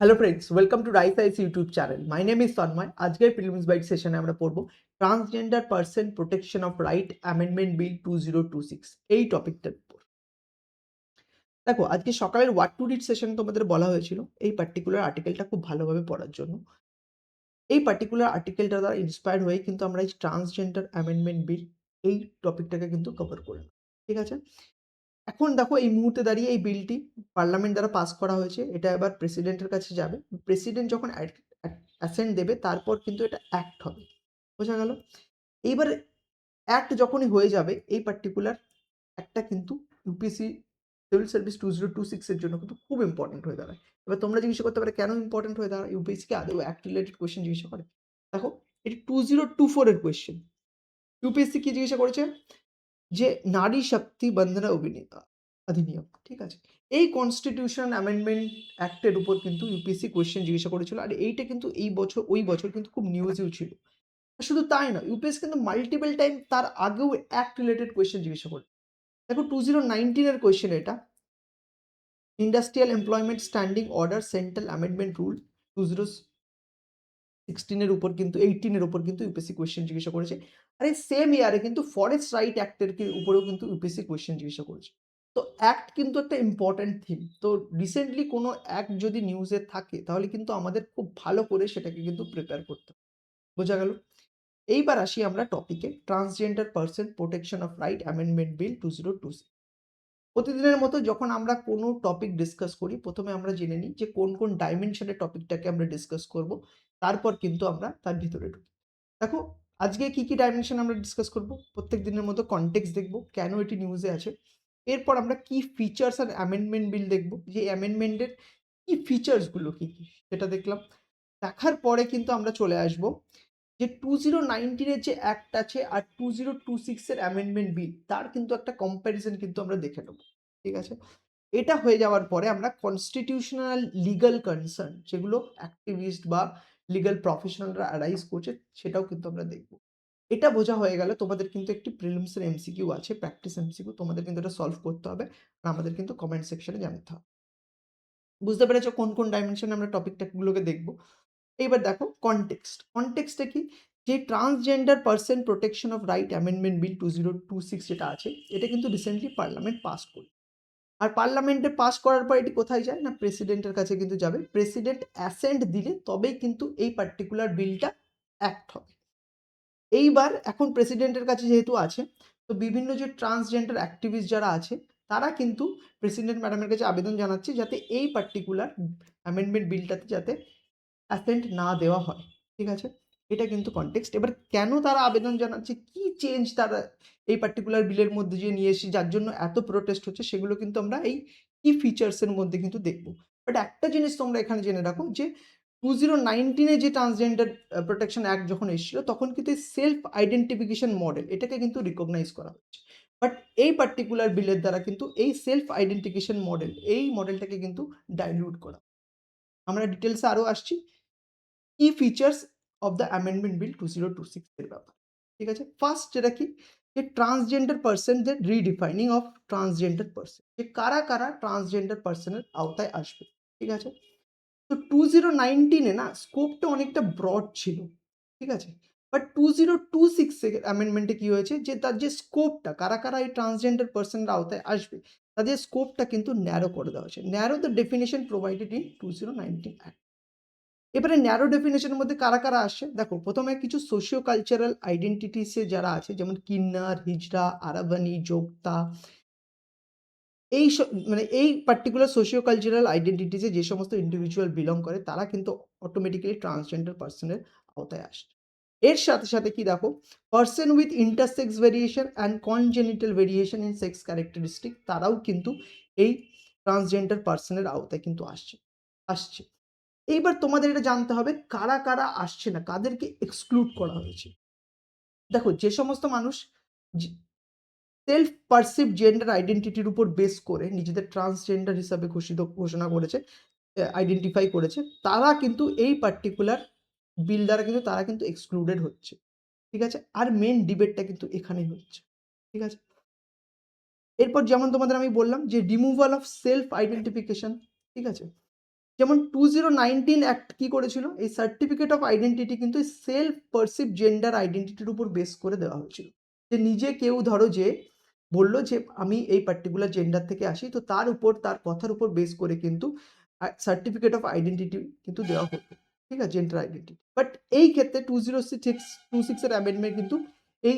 Hello friends, welcome to Rice Ice YouTube channel. My name is Tanmoy. আজকের prelims bite সেশনে আমরা পড়বো transgender person protection of right amendment bill 2026 এই টপিকটার উপর। দেখো, আজকে সকালের ওয়ার্ড টু রিড সেশন তোমাদের বলা হয়েছিল এই পার্টিকুলার আর্টিকেলটা খুব ভালোভাবে পড়ার জন্য। এই পার্টিকুলার আর্টিকেলটা দ্বারা ইন্সপায়ার্ড হয়ে কিন্তু আমরা এই ট্রান্সজেন্ডার অ্যামেন্ডমেন্ট বিল এই টপিকটাকে কিন্তু কভার করলাম। ঠিক আছে, এখন দেখো এই মুহূর্তে দাঁড়িয়ে এই বিলটি পার্লামেন্ট দ্বারা পাস করা হয়েছে। এটা এবার প্রেসিডেন্টের কাছে যাবে। প্রেসিডেন্ট যখন অ্যাসেন্ট দেবে তারপর কিন্তু এটা অ্যাক্ট হবে। বোঝা গেল? এইবার অ্যাক্ট যখনই হয়ে যাবে এই পার্টিকুলার একটা কিন্তু ইউপিএসসি সিভিল সার্ভিস 2026 এর জন্য কিন্তু খুব ইম্পর্টেন্ট হয়ে দাঁড়ায়। এবার তোমরা জিজ্ঞাসা করতে পারো কেন ইম্পর্টেন্ট হয়ে দাঁড়ায়? ইউপিএসসি কে আদৌ অ্যাক্ট রিলেটেড কোয়েশ্চেন জিজ্ঞাসা করে? দেখো, এটি 2024 এর কোয়েশ্চেন। ইউপিএসসি কি জিজ্ঞাসা করেছে? যে নারী শক্তি বন্দনা অধিনিয়ম। ঠিক আছে, এই কনস্টিটিউশন অ্যামেন্ডমেন্ট অ্যাক্টের উপর কিন্তু ইউপিএসসি কোয়েশ্চেন জিজ্ঞাসা করেছিল। আর এইটা কিন্তু এই বছর ওই বছর কিন্তু খুব নিউজেও ছিল। শুধু তাই নয়, ইউপিএসসি কিন্তু মাল্টিপল টাইম তার আগেও অ্যাক্ট রিলেটেড কোয়েশ্চেন জিজ্ঞাসা করে। দেখো, 2019 এর কোয়েশ্চেন এটা। Industrial employment standing order central amendment rule 2016 এর উপর কিন্তু 18 এর উপর কিন্তু ইউপিএসসি কোয়েশ্চেন জিজ্ঞাসা করেছে। আর এই সেম ইয়ারে কিন্তু ফরেস্ট রাইট অ্যাক্টের উপরেও কিন্তু ইউপিএসসি কোয়েশ্চেন জিজ্ঞাসা করেছে। তো অ্যাক্ট কিন্তু একটা ইম্পর্টেন্ট থিম। তো রিসেন্টলি কোনো অ্যাক্ট যদি নিউজে থাকে তাহলে কিন্তু আমাদের খুব ভালো করে সেটাকে কিন্তু প্রিপেয়ার করতে হবে। বোঝা গেল? এইবার আসি আমরা টপিকে, transgender person protection of right amendment bill 2026। প্রতিদিনের মতো যখন আমরা কোনো টপিক ডিসকাস করি, প্রথমে আমরা জেনে নিই যে কোন কোন ডাইমেনশনের টপিকটাকে আমরা ডিসকাস করব। তারপর কিন্তু আমরা তার ভিতরে ঢুকি। দেখো, আজকে কি কি ডাইমেনশন আমরা ডিসকাস করব? প্রত্যেক দিনের মতো কনটেক্সট দেখব, কেন এটি নিউজে আছে। এরপর আমরা কি ফিচার্স আর অ্যামেন্ডমেন্ট বিল দেখব, যে অ্যামেন্ডমেন্টের কি ফিচার্সগুলো কি কি সেটা দেখলাম। দেখার পরে কিন্তু আমরা চলে আসব যে 2019 এর যে অ্যাক্ট আছে আর 2026 এর অ্যামেন্ডমেন্ট বিল, তার কিন্তু একটা কম্প্যারিজন কিন্তু আমরা দেখে নেব। ঠিক আছে, এটা হয়ে যাওয়ার পরে আমরা কনস্টিটিউশনাল লিগ্যাল কনসার্ন যেগুলো অ্যাক্টিভিস্ট বা লিগ্যাল প্রফেশনালরা অ্যারাইজ করছে সেটাও কিন্তু আমরা দেখব। এটা বোঝা হয়ে গেলে তোমাদের কিন্তু একটি প্রিলিমস এর এমসিকিউ আছে, প্র্যাকটিস এমসিকিউ। তোমাদের কিন্তু এটা সলভ করতে হবে আর আমাদের কিন্তু কমেন্ট সেকশনে জানাতে হবে। বুঝতে পেরেছো কোন কোন ডাইমেনশনে আমরা টপিকগুলোকে দেখব? এইবার দেখো কনটেক্সট। কনটেক্সটটা কি? যে transgender person protection of right amendment bill 2026 যেটা আছে, এটা কিন্তু রিসেন্টলি পার্লামেন্ট পাস করে। আর পার্লামেন্টে পাস করার পর এটি কোথায় যায়? না, প্রেসিডেন্টের কাছে কিন্তু যাবে। প্রেসিডেন্ট অ্যাসেন্ট দিলে তবেই কিন্তু এই পার্টিকুলার বিলটা অ্যাক্ট হবে। এইবার এখন প্রেসিডেন্টের কাছে যেহেতু আছে, তো বিভিন্ন যে ট্রান্সজেন্ডার অ্যাক্টিভিস্ট যারা আছে তারা কিন্তু প্রেসিডেন্ট ম্যাডামের কাছে আবেদন জানাচ্ছে যাতে এই পার্টিকুলার অ্যামেন্ডমেন্ট বিলটাতে যাতে অ্যাসেন্ট না দেওয়া হয়। ঠিক আছে, এটা কিন্তু কনটেক্সট। এবার কেন তারা আবেদন জানাচ্ছে, কি চেঞ্জ তারা এই পার্টিকুলার বিলের মধ্যে যে নিয়ে এসেছে যার জন্য এত প্রোটেস্ট হচ্ছে, সেগুলো কিন্তু আমরা এই কি ফিচার্সের মধ্যে কিন্তু দেখব। বাট একটা জিনিস তোমরা এখানে জেনে রাখো যে 2019 যে ট্রান্সজেন্ডার প্রোটেকশন অ্যাক্ট যখন এসেছিল তখন কিন্তু এই সেলফ আইডেন্টিফিকেশন মডেল এটাকে কিন্তু রিকগনাইজ করা হচ্ছে। বাট এই পার্টিকুলার বিলের দ্বারা কিন্তু এই সেলফ আইডেন্টিফিকেশন মডেল, এই মডেলটাকে কিন্তু ডাইলিউট করা। আমরা ডিটেলসে আরও আসছি কি features of the amendment bill 2026 এর ব্যাপার। ঠিক আছে, ফার্স্ট যেটা কি, যে ট্রান্সজেন্ডার পার্সনদের রিডিফাইনিং অফ ট্রান্সজেন্ডার পার্সন, যে কারা কারা ট্রান্সজেন্ডার পার্সনের আওতায় আসবে। ঠিক আছে, তো 2019 না স্কোপটা অনেকটা ব্রড ছিল। ঠিক আছে, বাট 2026 অ্যামেন্ডমেন্টে কি হয়েছে যে তার যে স্কোপটা, কারা কারা এই ট্রান্সজেন্ডার পার্সনের আওতায় আসবে, তাদের স্কোপটা কিন্তু ন্যারো করে দেওয়া হয়েছে। Narrow the definition provided in 2019 act. এবারে ন্যারো ডেফিনেশনের মধ্যে কারা কারা আসে দেখো, প্রথমে কিছু সোশিও কালচারাল আইডেন্টিটিসে যারা আছে, যেমন কিন্নার, হিজড়া, আরাবানি, যোক্তা, এই মানে এই পার্টিকুলার সোশিও কালচারাল আইডেন্টিটিসে যে সমস্ত ইন্ডিভিজুয়াল বিলং করে তারা কিন্তু অটোমেটিক্যালি ট্রান্সজেন্ডার পার্সনের আওতায় আসে। এর সাথে সাথে কি দেখো, person with intersex variation and congenital variation in sex characteristic, তারাও কিন্তু এই ট্রান্সজেন্ডার পার্সনের আওতায় কিন্তু আসছে। এইবার তোমাদের এটা জানতে হবে কারা কারা আসছে না, কাদেরকে এক্সক্লুড করা হয়েছে। দেখো, যে সমস্ত মানুষ সেলফ পারসিভ জেন্ডার আইডেন্টিটির উপর বেস করে নিজেদের ট্রান্সজেন্ডার হিসাবে ঘোষণা করেছে, আইডেন্টিফাই করেছে, তারা কিন্তু এই পার্টিকুলার বিল দ্বারা কিন্তু তারা কিন্তু এক্সক্লুডেড হচ্ছে। ঠিক আছে, আর মেন ডিবেটটা কিন্তু এখানেই হচ্ছে। ঠিক আছে, এরপর যেমন তোমাদের আমি বললাম যে রিমুভাল অফ সেলফ আইডেন্টিফিকেশন। ঠিক আছে, যেমন 2019 অ্যাক্ট কি করেছিল? এই সার্টিফিকেট অফ আইডেন্টিটি কিন্তু সেলফ পারসিভ জেন্ডার আইডেন্টিটির উপর বেস করে দেওয়া হয়েছিল। যে নিজে কেউ ধরো যে বলল যে আমি এই পার্টিকুলার জেন্ডার থেকে আসি, তো তার উপর তার কথার উপর বেস করে কিন্তু সার্টিফিকেট অফ আইডেন্টিটি কিন্তু দেওয়া হতো। ঠিক আছে? Gender identity. বাট এই ক্ষেত্রে 2026 এর অ্যামেন্ডমেন্ট কিন্তু এই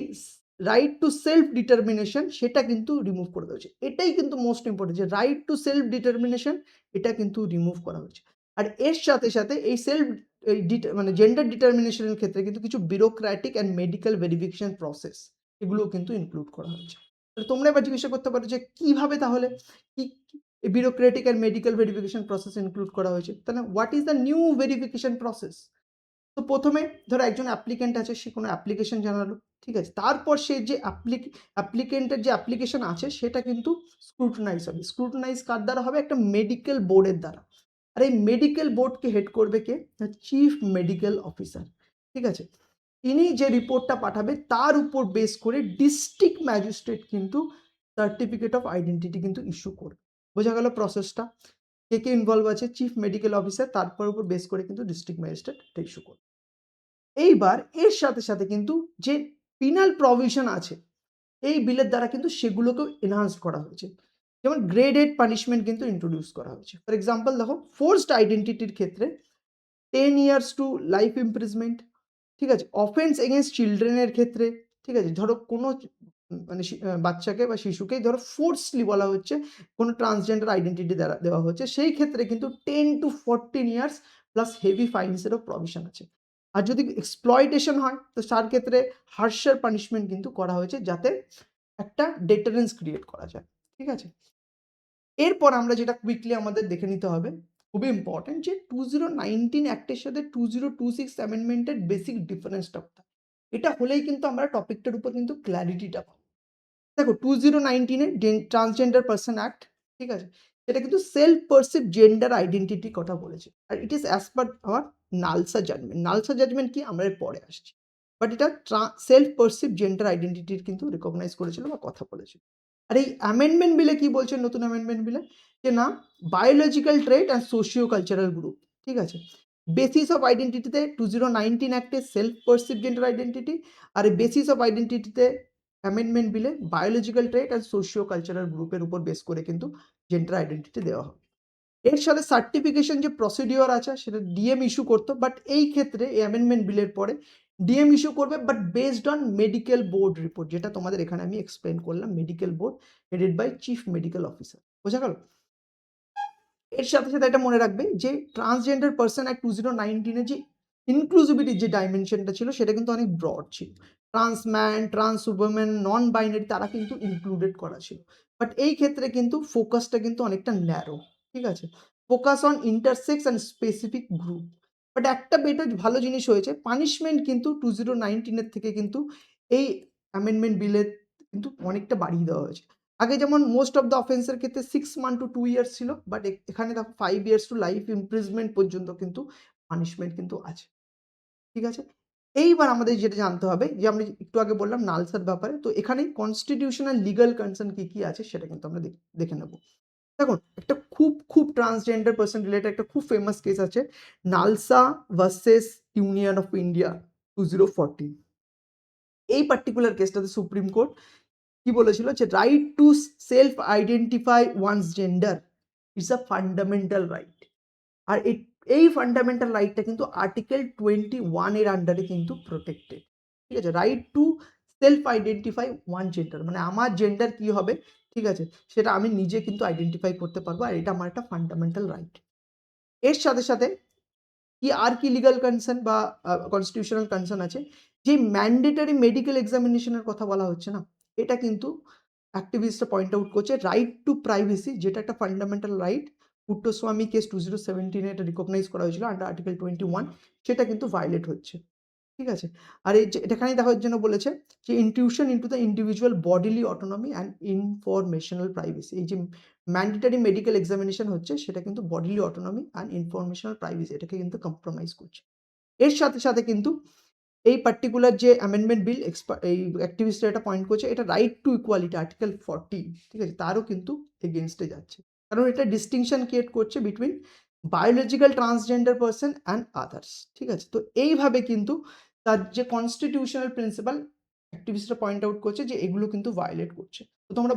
রাইট টু সেলফ ডিটারমিনেশন সেটা কিন্তু রিমুভ করে দেওয়া হয়েছে। এটাই কিন্তু মোস্ট ইম্পর্টেন্ট যে রাইট টু সেলফ ডিটারমিনেশন এটা কিন্তু রিমুভ করা হয়েছে। আর এর সাথে, সাথে এই সেলফ এই মানে জেন্ডার ডিটারমিনেশন এর ক্ষেত্রে কিন্তু কিছু ব্যুরোক্র্যাটিক অ্যান্ড মেডিকেল ভেরিফিকেশন প্রসেস এগুলোও কিন্তু ইনক্লুড করা হয়েছে। তাহলে তোমরা এবার জিজ্ঞাসা করতে পারো যে কিভাবে তাহলে কি ব্যুরোক্র্যাটিক and medical verification process include করা হয়েছে? তাহলে what is the new verification process? তো প্রথমে ধরো একজন অ্যাপ্লিক্যান্ট আছে, সে কোনো অ্যাপ্লিকেশন জানালো, ঠিক আছে? তারপর সে যে অ্যাপ্লিকেন্টের যে অ্যাপ্লিকেশন আছে সেটা কিন্তু স্ক্রুটিনাইজ হবে। স্ক্রুটিনাইজ কার দ্বারা হবে? একটা মেডিকেল বোর্ডের দ্বারা। আর এই মেডিকেল বোর্ডকে হেড করবে কে? Chief medical officer. ঠিক আছে? ইনি যে রিপোর্টটা পাঠাবে তার উপর বেস করে ডিস্ট্রিক্ট ম্যাজিস্ট্রেট কিন্তু সার্টিফিকেট অফ আইডেন্টিটি কিন্তু ইস্যু করবে। বোঝা গেল প্রসেসটা? কে কে ইনভলভ আছে? চিফ মেডিকেল অফিসার, তারপর উপর বেস করে কিন্তু ডিস্ট্রিক্ট ম্যাজিস্ট্রেট এটা ইস্যু করবে। এইবার এর সাথে, সাথে কিন্তু যে পেনাল প্রভিশন আছে এই বিলের দ্বারা কিন্তু সেগুলোকেও এনহান্স করা হয়েছে। যেমন গ্রেডেড পানিশমেন্ট কিন্তু ইন্ট্রোডিউস করা হয়েছে। ফর এক্সাম্পল দেখো, ফোর্সড আইডেন্টিটির ক্ষেত্রে 10 ইয়ার্স টু লাইফ ইমপ্রিজমেন্ট, ঠিক আছে? অফেন্স এগেইনস্ট চিলড্রেনের ক্ষেত্রে, ঠিক আছে? ধরো কোনো মানে বাচ্চাকে বা শিশুকেই ধরো ফোর্সলি বলা হচ্ছে, কোনো ট্রান্সজেন্ডার আইডেন্টিটি দ্বারা দেওয়া হচ্ছে, সেই ক্ষেত্রে কিন্তু 10 to 14 ইয়ার্স প্লাস হেভি ফাইন্সেরও প্রভিশন আছে। আর যদি এক্সপ্লয়টেশন হয় তো তার ক্ষেত্রে হার্শার পানিশমেন্ট কিন্তু করা হয়েছে যাতে একটা ডেটারেন্স ক্রিয়েট করা যায়। ঠিক আছে? এরপর আমরা যেটা কুইকলি আমাদের দেখে নিতে হবে, খুবই ইম্পর্টেন্ট, যে 2019 অ্যাক্টের সাথে 2026 অ্যামেন্ডমেন্টের বেসিক ডিফারেন্সটা কোথায়? এটা হলেই কিন্তু আমরা টপিকটার উপর কিন্তু ক্ল্যারিটিটা পাবো। দেখো 2019 এ ট্রান্সজেন্ডার পারসন অ্যাক্ট, ঠিক আছে? সেটা কিন্তু সেলফ পারসিভ জেন্ডার আইডেন্টিটি কথা বলেছে। আর it is as per our NALSA judgment. NALSA judgment কি আমরা এর পরে আসছি। বাট এটা সেলফ পারসিভ জেন্ডার আইডেন্টিটির কিন্তু রিকগনাইজ করেছিল বা কথা বলেছিল। আর এই অ্যামেন্ডমেন্ট বিলে কি বলছে নতুন অ্যামেন্ডমেন্ট বিলে? যে না, biological trait and socio cultural group, ঠিক আছে? বেসিস অফ আইডেন্টিটিতে 2019 অ্যাক্টে সেলফ পারসিভ জেন্ডার আইডেন্টিটি, আর এই বেসিস অফ আইডেন্টিটিতে অ্যামেন্ডমেন্ট বিলে biological trait and socio cultural গ্রুপের উপর বেস করে কিন্তু জেন্ডার আইডেন্টিটি দেওয়া হবে। এর সাথে সার্টিফিকেশন যে প্রসিডিওর আছে সেটা ডিএম ইস্যু করতো, বাট এই ক্ষেত্রে এই অ্যামেন্ডমেন্ট বিলের পরে ডিএম ইস্যু করবে, but based on medical board report, যেটা তোমাদের এখানে আমি এক্সপ্লেন করলাম। Medical board headed by chief medical officer. বোঝা গেল? এর সাথে, সাথে এটা মনে রাখবে যে ট্রান্সজেন্ডার পারসন অ্যাক্ট 2019 এ যে ইনক্লুসিভিটির যে ডাইমেনশনটা ছিল সেটা কিন্তু অনেক ব্রড ছিল। ট্রান্স ম্যান, ট্রান্স উইমেন, নন বাইনারি তারা কিন্তু ইনক্লুডেড করা ছিল। বাট এই ক্ষেত্রে কিন্তু ফোকাসটা কিন্তু অনেকটা ন্যারো। ঠিক আছে? Focus on intersex and specific group. But একটা বেটা ভালো জিনিস হয়েছে, পানিশমেন্ট কিন্তু 2019 এর থেকে কিন্তু এই অ্যামেন্ডমেন্ট বিলে কিন্তু অনেকটা বাড়িয়ে দেওয়া হয়েছে। আগে যেমন মোস্ট অফ দ্য অফেন্সের ক্ষেত্রে 6 মান্থ টু 2 ইয়ার্স ছিল, বাট এখানে দেখো 5 ইয়ার্স টু লাইফ ইমপ্রিজমেন্ট পর্যন্ত কিন্তু পানিশমেন্ট কিন্তু আছে। ঠিক আছে? এইবার আমাদের যেটা জানতে হবে, যে আমরা একটু আগে বললাম নালসার ব্যাপারে, তো এখানে কনস্টিটিউশনাল লিগাল কনসার্ন কি, কি আছে সেটা কিন্তু আমরা দেখে নেব। দেখুন, একটা খুব ট্রান্সজেন্ডার পারসন রিলেটেড একটা খুব ফেমাস কেস আছে, NALSA versus Union of India 2014। এই পার্টিকুলার কেসটাতে সুপ্রিম কোর্ট কি বলেছিল, যে right to self identify one's gender it's a fundamental right. আর এই ফান্ডামেন্টাল রাইটটা কিন্তু আর্টিকেল 21 এর আন্ডারে কিন্তু প্রোটেক্টেড। ঠিক আছে? Right to self identify one gender, মানে আমার জেন্ডার কি হবে, ঠিক আছে, সেটা আমি নিজে কিন্তু আইডেন্টিফাই করতে পারবো, আর এটা আমার একটা ফান্ডামেন্টাল রাইট। এর সাথে, সাথে কি আর কি লিগাল কনসার্ন বা কনস্টিটিউশনাল কনসার্ন আছে, যে ম্যান্ডেটরি মেডিকেল এক্সামিনেশনের কথা বলা হচ্ছে না, এটা কিন্তু অ্যাক্টিভিস্টরা পয়েন্ট আউট করছে রাইট টু প্রাইভেসি, যেটা একটা ফান্ডামেন্টাল রাইট। পুট্টস্বামী কেস 2017 এটা রিকগনাইজ করা হয়েছিল আন্ডার আর্টিকেল 21, সেটা কিন্তু ভায়োলেট হচ্ছে। ঠিক আছে? আর এই যে এটাখানেই দেখার জন্য বলেছে যে intuition into the individual bodily autonomy and informational privacy. এই যে ম্যান্ডেটরি মেডিকেল এক্সামিনেশন হচ্ছে সেটা কিন্তু bodily autonomy and informational privacy এটাকে কিন্তু কম্প্রোমাইজ করছে। এর সাথে, সাথে কিন্তু এই পার্টিকুলার যে অ্যামেন্ডমেন্ট বিল এই অ্যাক্টিভিস্টরা এটা পয়েন্ট করছে, এটা রাইট টু ইকুয়ালিটি আর্টিকেল 40, ঠিক আছে, তারও কিন্তু এগেইনস্টে যাচ্ছে। কারণ এটা ডিস্টিংশন ক্রিয়েট করছে between biological transgender person and others. ঠিক আছে? তো এইভাবে কিন্তু তার যে কনস্টিটিউশনাল প্রিন্সিপাল অ্যাক্টিভিস্টরা পয়েন্ট আউট করছে যে এগুলো কিন্তু ভায়োলেট করছে। তো তোমরা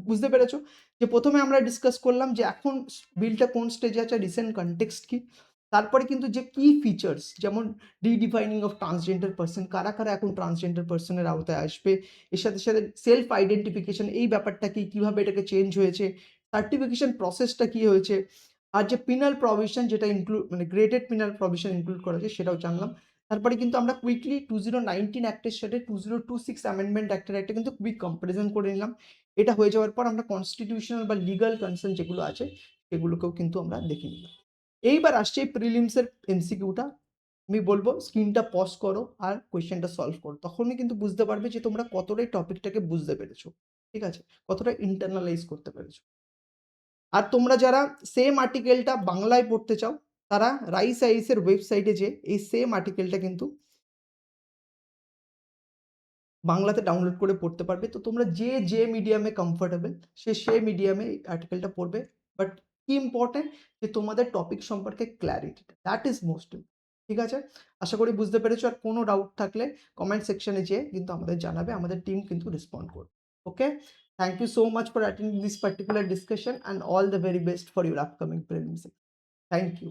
বুঝতে পেরেছো যে ১ম এ আমরা ডিসকাস করলাম যে এখন বিলটা কোন স্টেজে আছে, রিসেন্ট কনটেক্সট কি। তারপরে কিন্তু যে কি ফিচার্স যেমন রিডিফাইনিং অফ ট্রান্সজেন্ডার পারসন, কারা এখন ট্রান্সজেন্ডার পারসন এর আওতায় আসবে। এর সাথে সেলফ আইডেন্টিফিকেশন এই ব্যাপারটা কি, কিভাবে এটাকে চেঞ্জ হয়েছে, সার্টিফিকেশন প্রসেসটা কি হয়েছে। আর যে পিনাল প্রভিশন যেটা মানে গ্রেডেড পিনাল প্রভিশন ইনক্লুড করা হয়েছে সেটাও জানলাম। তারপরে কিন্তু আমরা কুইকলি 2019 অ্যাক্টের সাথে 2026 অ্যামেন্ডমেন্ট অ্যাক্টের একটা কিন্তু কুইক কম্পারিজন করে নিলাম। এটা হয়ে যাওয়ার পর আমরা কনস্টিটিউশনাল বা লিগাল কনসার্ন যেগুলো আছে সেগুলোকেও কিন্তু আমরা দেখে নিলাম। এইবার আসছে প্রিলিমসের এমসিকিউটা। আমি বলব স্ক্রিনটা পজ করো আর কোয়েশ্চেনটা সলভ করো। তখনই কিন্তু বুঝতে পারবে যে তোমরা কতটা এই টপিকটাকে বুঝতে পেরেছো। ঠিক আছে? কতটা ইন্টারনালাইজ করতে পেরেছো। আর তোমরা যারা সেম আর্টিকেলটা বাংলায় পড়তে চাও, তারা রাইস আইএস এর ওয়েবসাইটে যেয়ে এই সেম আর্টিকেলটা কিন্তু বাংলাতে ডাউনলোড করে পড়তে পারবে। তো তোমরা যে মিডিয়ামে কমফোর্টেবল সে মিডিয়ামে এই আর্টিকেলটা পড়বে। বাট কি ইম্পোর্টেন্ট যে তোমাদের টপিক সম্পর্কে ক্লারিটি দ্যাট ইজ মোস্ট ঠিক আছে? আশা করি বুঝতে পেরেছো। আর কোনো ডাউট থাকলে কমেন্ট সেকশনে যেয়ে কিন্তু আমাদের জানাবে। আমাদের টিম কিন্তু রেসপন্ড করবে। Okay? Thank you so much for attending this particular discussion and all the very best for your upcoming prelims. Thank you.